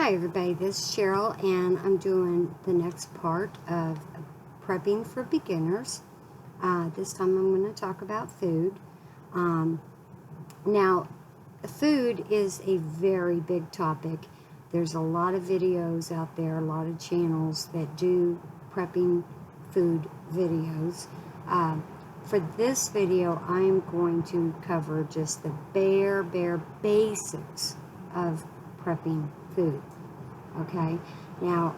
Hi everybody, this is Cheryl and I'm doing the next part of prepping for beginners. This time I'm going to talk about food. Um, now, food is a very big topic. There's a lot of videos out there, a lot of channels that do prepping food videos. For this video, I'm going to cover just the bare basics of prepping food. Okay, now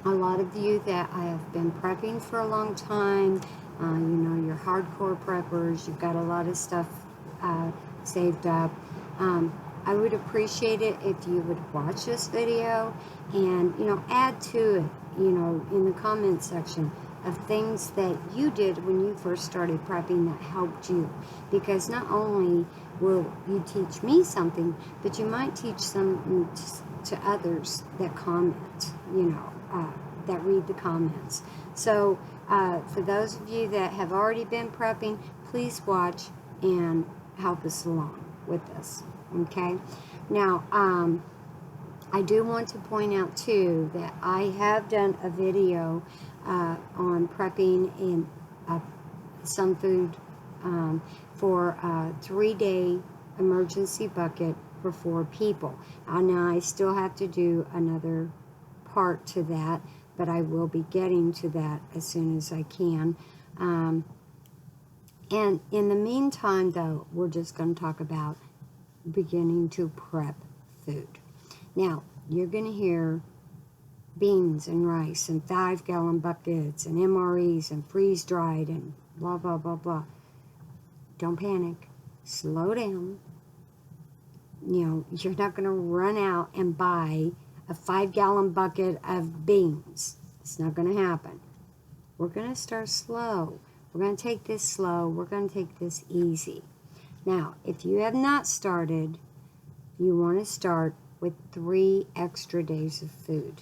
a lot of you that I have been prepping for a long time, you're hardcore preppers, you've got a lot of stuff saved up. I would appreciate it if you would watch this video and, add to it, in the comment section of things that you did when you first started prepping that helped you. Because not only will you teach me something, but you might teach some to others that comment, that read the comments. So for those of you that have already been prepping, please watch and help us along with this. Okay, now I do want to point out too that I have done a video on prepping in some food for a 3-day emergency bucket for 4 people. Now I still have to do another part to that, but I will be getting to that as soon as I can. And in the meantime, though, we're just going to talk about beginning to prep food. Now, you're going to hear beans and rice and 5-gallon buckets and MREs and freeze-dried and blah, blah, blah, blah. Don't panic. Slow down. You're not going to run out and buy a 5-gallon bucket of beans. It's not going to happen. We're going to start slow. We're going to take this slow. We're going to take this easy. Now, if you have not started, you want to start with 3 extra days of food.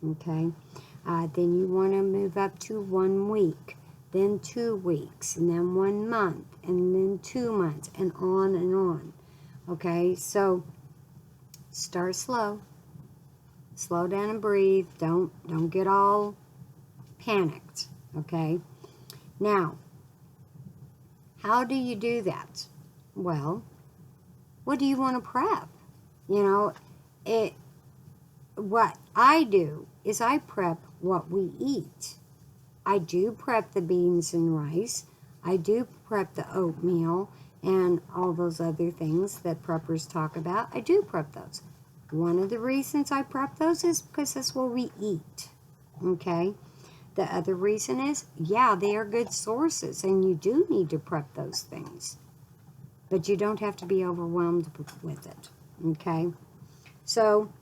Okay? Then you want to move up to 1 week, then 2 weeks, and then 1 month, and then 2 months, and on and on. Okay? So, start slow. Slow down and breathe. Don't get all panicked. Okay? Now, how do you do that? Well, what do you want to prep? What I do is I prep what we eat. I do prep the beans and rice. I do prep the oatmeal and all those other things that preppers talk about. I do prep those. One of the reasons I prep those is because that's what we eat. Okay? The other reason is, yeah, they are good sources, and you do need to prep those things. But you don't have to be overwhelmed with it. Okay? So,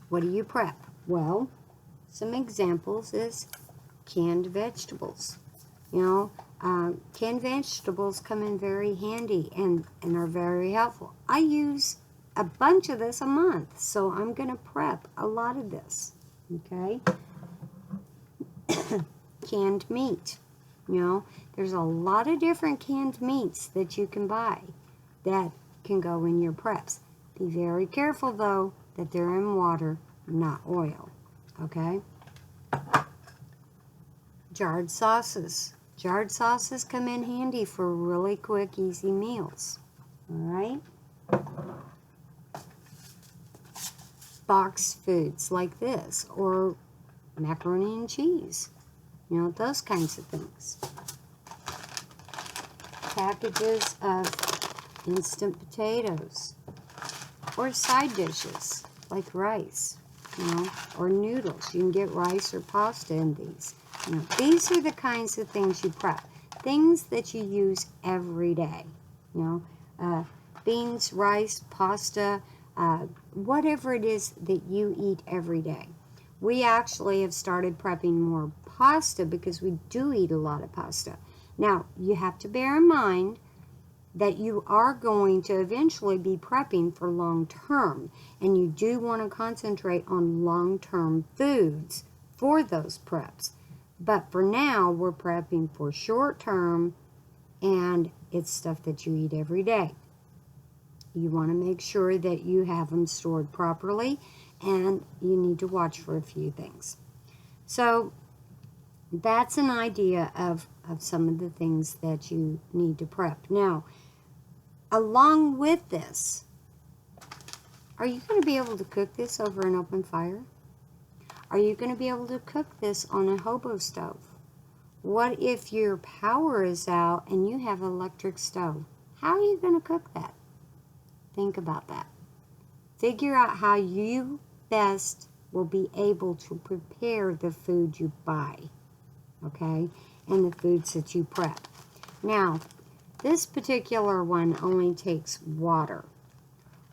what do you prep? Well, some examples is canned vegetables. Canned vegetables come in very handy and are very helpful. I use a bunch of this a month, so I'm going to prep a lot of this. Okay? Canned meat. There's a lot of different canned meats that you can buy that can go in your preps. Be very careful, though, that they're in water, not oil. Okay? Jarred sauces. Jarred sauces come in handy for really quick, easy meals. All right? Boxed foods like this, or macaroni and cheese. Those kinds of things. Packages of instant potatoes, or side dishes like rice, or noodles. You can get rice or pasta in these. These are the kinds of things you prep. Things that you use every day. Beans, rice, pasta, whatever it is that you eat every day. We actually have started prepping more pasta because we do eat a lot of pasta. Now, you have to bear in mind that you are going to eventually be prepping for long term, and you do want to concentrate on long-term foods for those preps. But for now, we're prepping for short term, and it's stuff that you eat every day. You want to make sure that you have them stored properly, and you need to watch for a few things. So that's an idea of some of the things that you need to prep. Now, along with this, are you going to be able to cook this over an open fire? Are you going to be able to cook this on a hobo stove? What if your power is out and you have an electric stove? How are you going to cook that? Think about that. Figure out how you best will be able to prepare the food you buy, okay, and the foods that you prep. Now, this particular one only takes water.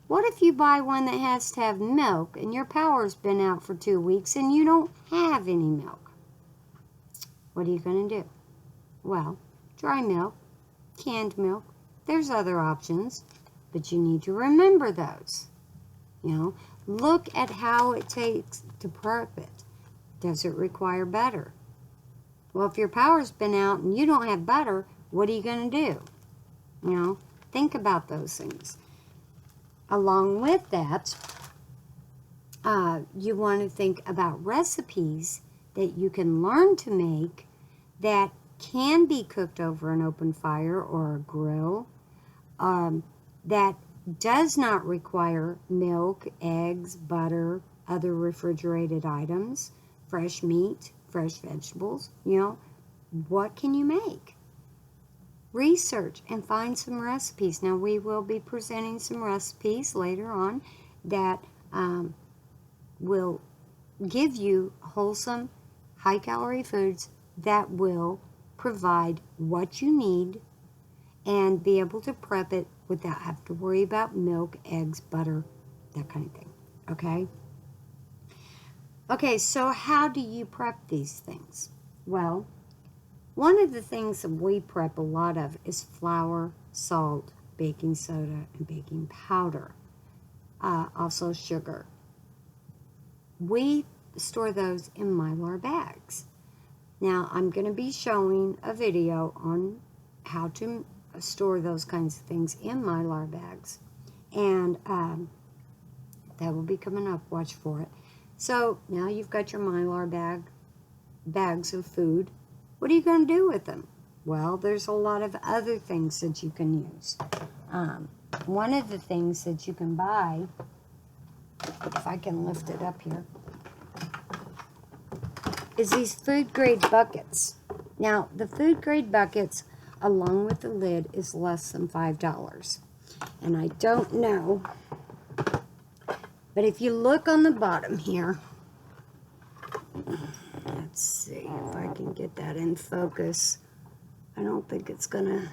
What if you buy one that has to have milk and your power's been out for 2 weeks and you don't have any milk? What are you going to do? Well, dry milk, canned milk, there's other options, but you need to remember those. You know, look at how it takes to prep it. Does it require butter? Well, if your power's been out and you don't have butter, what are you going to do? You know, think about those things. Along with that, you want to think about recipes that you can learn to make that can be cooked over an open fire or a grill, that does not require milk, eggs, butter, other refrigerated items, fresh meat, fresh vegetables. You know, what can you make? Research and find some recipes. Now, we will be presenting some recipes later on that will give you wholesome, high-calorie foods that will provide what you need and be able to prep it without having to worry about milk, eggs, butter, that kind of thing. Okay? Okay, so how do you prep these things? Well, one of the things that we prep a lot of is flour, salt, baking soda, and baking powder. Also sugar. We store those in Mylar bags. Now, I'm going to be showing a video on how to store those kinds of things in Mylar bags. And that will be coming up. Watch for it. So, now you've got your Mylar bags of food. What are you going to do with them? Well, there's a lot of other things that you can use. One of the things that you can buy, if I can lift it up here, is these food grade buckets. Now, the food grade buckets, along with the lid, is less than $5. And I don't know, but if you look on the bottom here, let's see if I can get that in focus. I don't think it's gonna.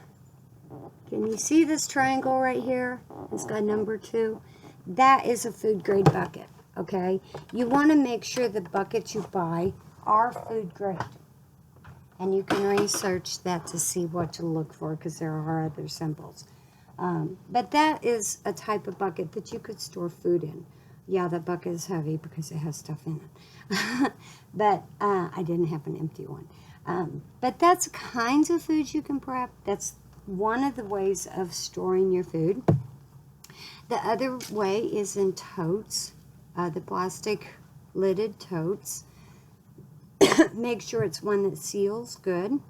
Can you see this triangle right here? It's got number 2. That is a food grade bucket, okay? You want to make sure the buckets you buy are food grade. And you can research that to see what to look for, because there are other symbols. But that is a type of bucket that you could store food in. Yeah, that bucket is heavy because it has stuff in it. But I didn't have an empty one. But that's kinds of foods you can prep. That's one of the ways of storing your food. The other way is in totes, the plastic lidded totes. Make sure it's one that seals good.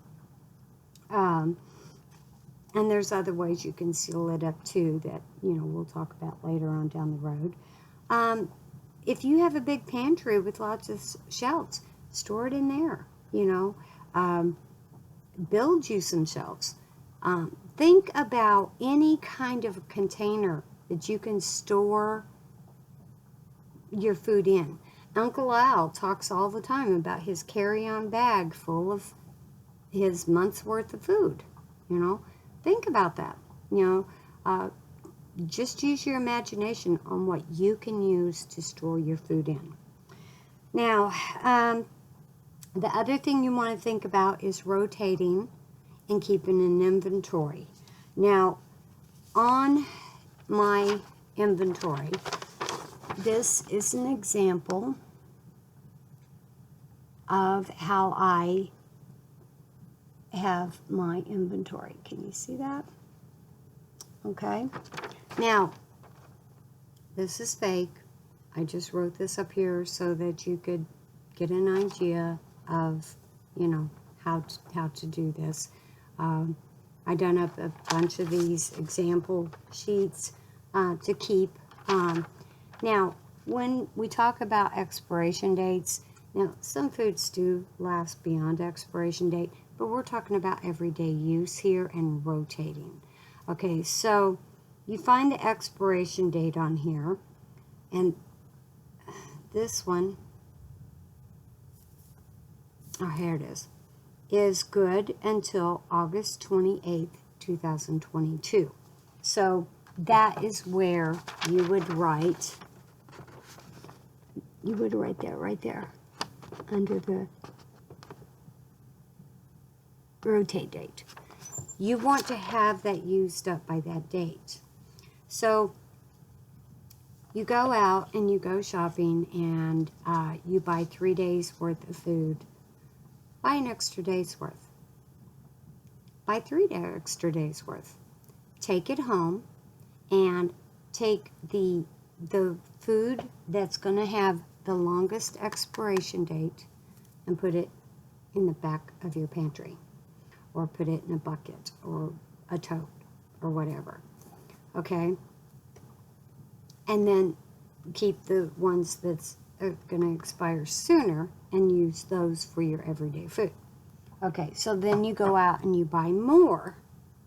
And there's other ways you can seal it up too that, you know, we'll talk about later on down the road. If you have a big pantry with lots of shelves, store it in there, you know. Build you some shelves. Think about any kind of container that you can store your food in. Uncle Al talks all the time about his carry-on bag full of his month's worth of food, you know. Think about that, you know. Just use your imagination on what you can use to store your food in. Now, the other thing you want to think about is rotating and keeping an inventory. Now, on my inventory, this is an example of how I have my inventory. Can you see that? Okay. Now, this is fake. I just wrote this up here so that you could get an idea of, you know, how to do this. I done up a bunch of these example sheets to keep. Now, when we talk about expiration dates, now some foods do last beyond expiration date, but we're talking about everyday use here and rotating. Okay, so you find the expiration date on here, and this one, oh, here it is good until August 28th, 2022. So that is where you would write that right there under the rotate date. You want to have that used up by that date. So you go out and you go shopping and you buy 3 days worth of food. Buy an extra day's worth. Buy 3 extra days worth. Take it home and take the food that's going to have the longest expiration date and put it in the back of your pantry, or put it in a bucket or a tote or whatever. Okay? And then keep the ones that's going to expire sooner and use those for your everyday food. Okay, so then you go out and you buy more.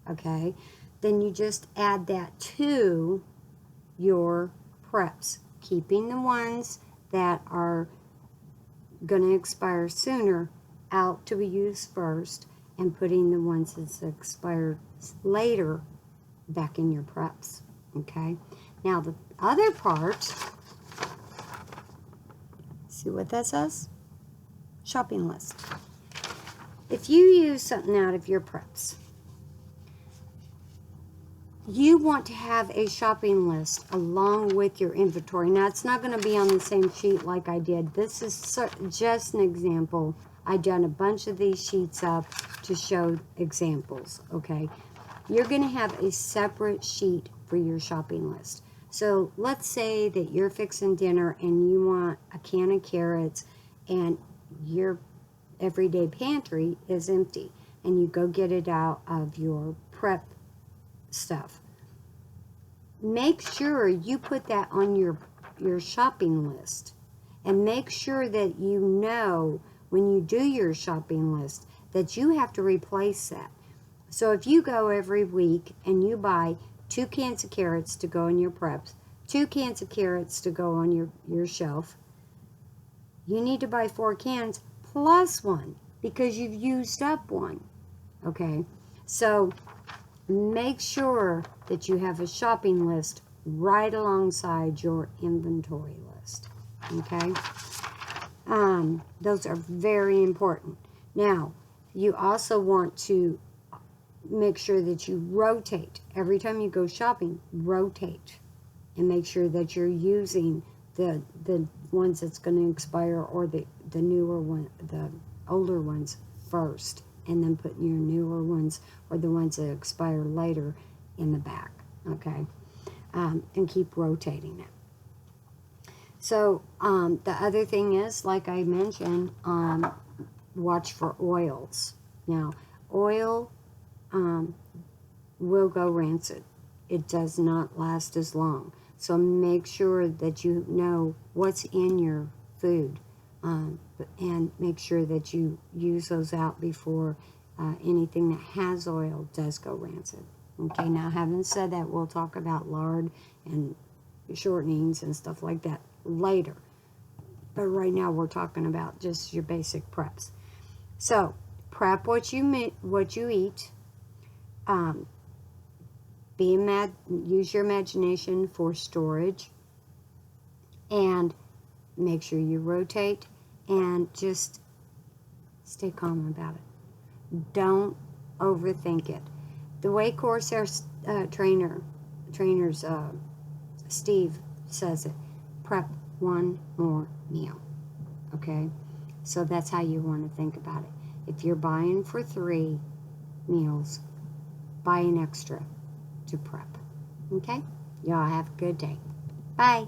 Okay? Then you just add that to your preps, keeping the ones that are going to expire sooner out to be used first, and putting the ones that's expired later back in your preps. Okay? Now the other part, see what that says? Shopping list. If you use something out of your preps, you want to have a shopping list along with your inventory. Now, it's not going to be on the same sheet like I did. This is just an example. I've done a bunch of these sheets up to show examples, okay? You're going to have a separate sheet for your shopping list. So let's say that you're fixing dinner and you want a can of carrots and your everyday pantry is empty, and you go get it out of your prep stuff. Make sure you put that on your shopping list, and make sure that you know when you do your shopping list that you have to replace that. So if you go every week and you buy 2 cans of carrots to go in your preps, 2 cans of carrots to go on your shelf, you need to buy 4 cans plus 1 because you've used up 1. Okay, so make sure that you have a shopping list right alongside your inventory list. Okay, those are very important. Now, you also want to make sure that you rotate. Every time you go shopping, rotate and make sure that you're using the ones that's going to expire, or the newer one, the older ones first, and then putting your newer ones or the ones that expire later in the back. Okay, and keep rotating it. So the other thing is, like I mentioned, watch for oils. Now, oil will go rancid. It does not last as long. So make sure that you know what's in your food, and make sure that you use those out before anything that has oil does go rancid. Okay, now having said that, we'll talk about lard and shortenings and stuff like that later. But right now we're talking about just your basic preps. So prep what you eat. Use your imagination for storage, and make sure you rotate, and just stay calm about it. Don't overthink it. The way Corsair trainers Steve says it, prep 1 more meal. Okay, so that's how you want to think about it. If you're buying for 3 meals, buy an extra to prep. Okay? Y'all have a good day. Bye.